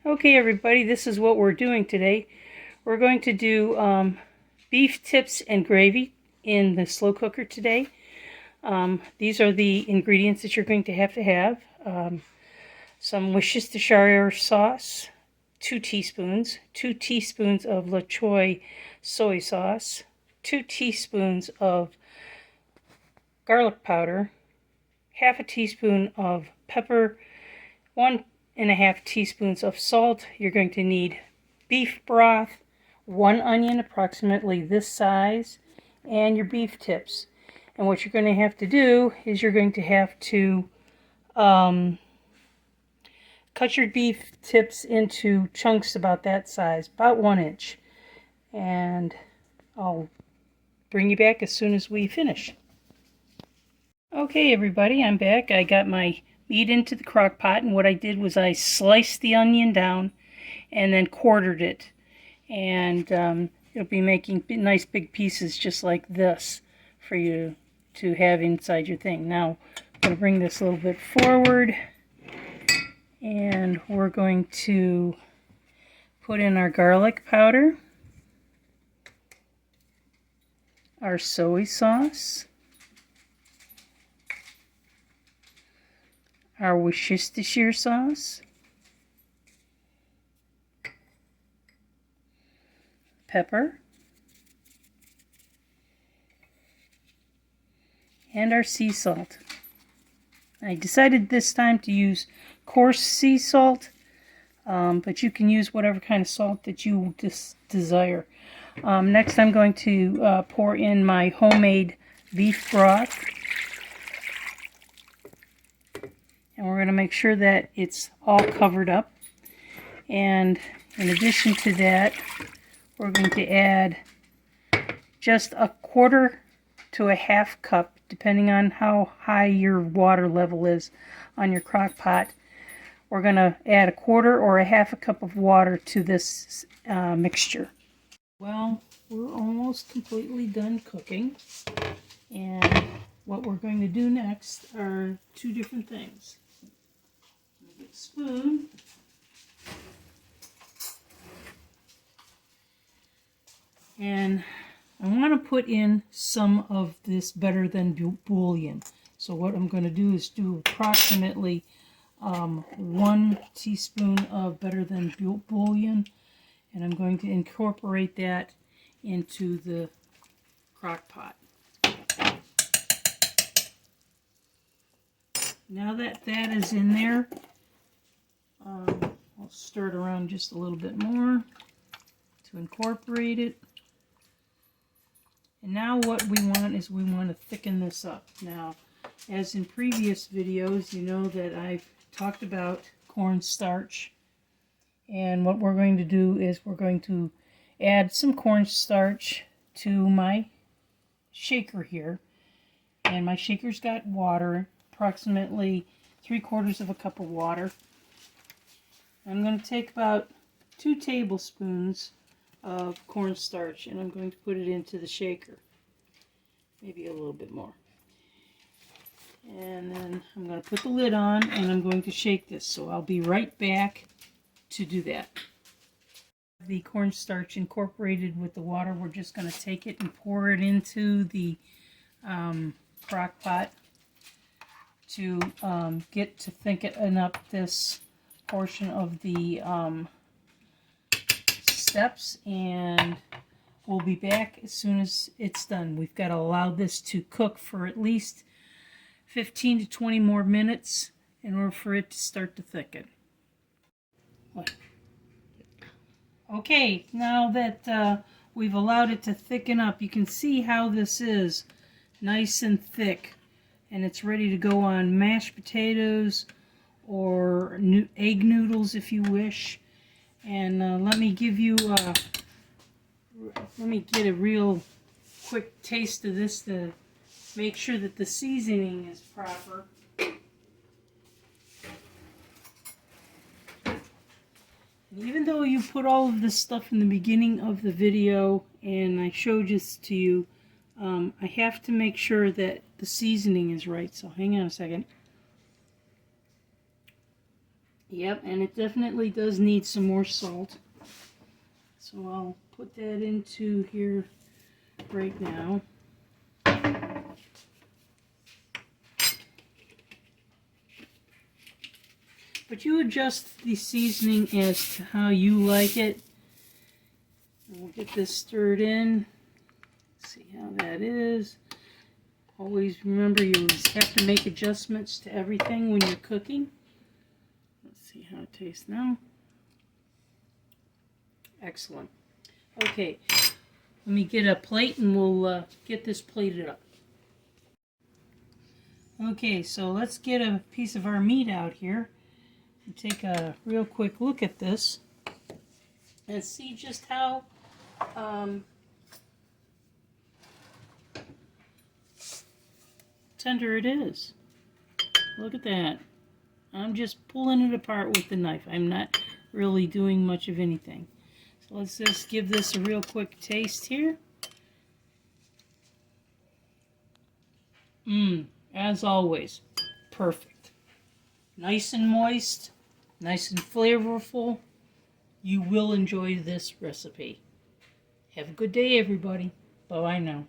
Okay everybody, this is what we're doing today. We're going to do beef tips and gravy in the slow cooker today. These are the ingredients that you're going to have. Some worcestershire sauce, 2 teaspoons, 2 teaspoons of La Choy soy sauce, 2 teaspoons of garlic powder, half a teaspoon of pepper, 1.5 teaspoons of salt. You're going to need beef broth, 1 onion approximately this size, and your beef tips. And what you're going to have to do is you're going to have to cut your beef tips into chunks about that size, about 1 inch. And I'll bring you back as soon as we finish. Okay everybody, I'm back. I got my meat into the crock pot, and what I did was I sliced the onion down and then quartered it, and it'll be making nice big pieces just like this for you to have inside your thing. Now I'm going to bring this a little bit forward, and we're going to put in our garlic powder, our soy sauce, our Worcestershire sauce, pepper, and our sea salt. I decided this time to use coarse sea salt, but you can use whatever kind of salt that you desire. Next I'm going to pour in my homemade beef broth. And we're going to make sure that it's all covered up. And in addition to that, we're going to add just 1/4 to 1/2 cup, depending on how high your water level is on your crock pot. We're going to add 1/4 or 1/2 cup of water to this mixture. Well, we're almost completely done cooking. And what we're going to do next are 2 different things. Get a spoon. And I want to put in some of this better than bouillon. So what I'm going to do is do approximately 1 teaspoon of better than bouillon, and I'm going to incorporate that into the crock pot. Now that that is in there, I'll stir it around just a little bit more to incorporate it. And now what we want is we want to thicken this up. Now, as in previous videos, you know that I've talked about cornstarch. And what we're going to do is we're going to add some cornstarch to my shaker here. And my shaker's got water, approximately 3/4 cup of water. I'm going to take about 2 tablespoons of cornstarch, and I'm going to put it into the shaker. Maybe a little bit more. And then I'm going to put the lid on, and I'm going to shake this. So I'll be right back to do that. The cornstarch incorporated with the water, we're just going to take it and pour it into the crock pot to get to thicken up this portion of the steps, and we'll be back as soon as it's done. We've got to allow this to cook for at least 15 to 20 more minutes in order for it to start to thicken. Okay, now that we've allowed it to thicken up, you can see how this is nice and thick, and it's ready to go on mashed potatoes or egg noodles if you wish. And let me give you let me get a real quick taste of this to make sure that the seasoning is proper. And even though you put all of this stuff in the beginning of the video and I showed this to you, I have to make sure that the seasoning is right. So hang on a second. Yep, and it definitely does need some more salt. So I'll put that into here right now. But you adjust the seasoning as to how you like it. And we'll get this stirred in. See how that is. Always remember you have to make adjustments to everything when you're cooking. Let's see how it tastes now. Excellent. Okay, let me get a plate and we'll get this plated up. Okay, so let's get a piece of our meat out here and take a real quick look at this and see just how tender it is. Look at that. I'm just pulling it apart with the knife. I'm not really doing much of anything. So let's just give this a real quick taste here. As always, perfect. Nice and moist, nice and flavorful. You will enjoy this recipe. Have a good day, everybody. Bye-bye now.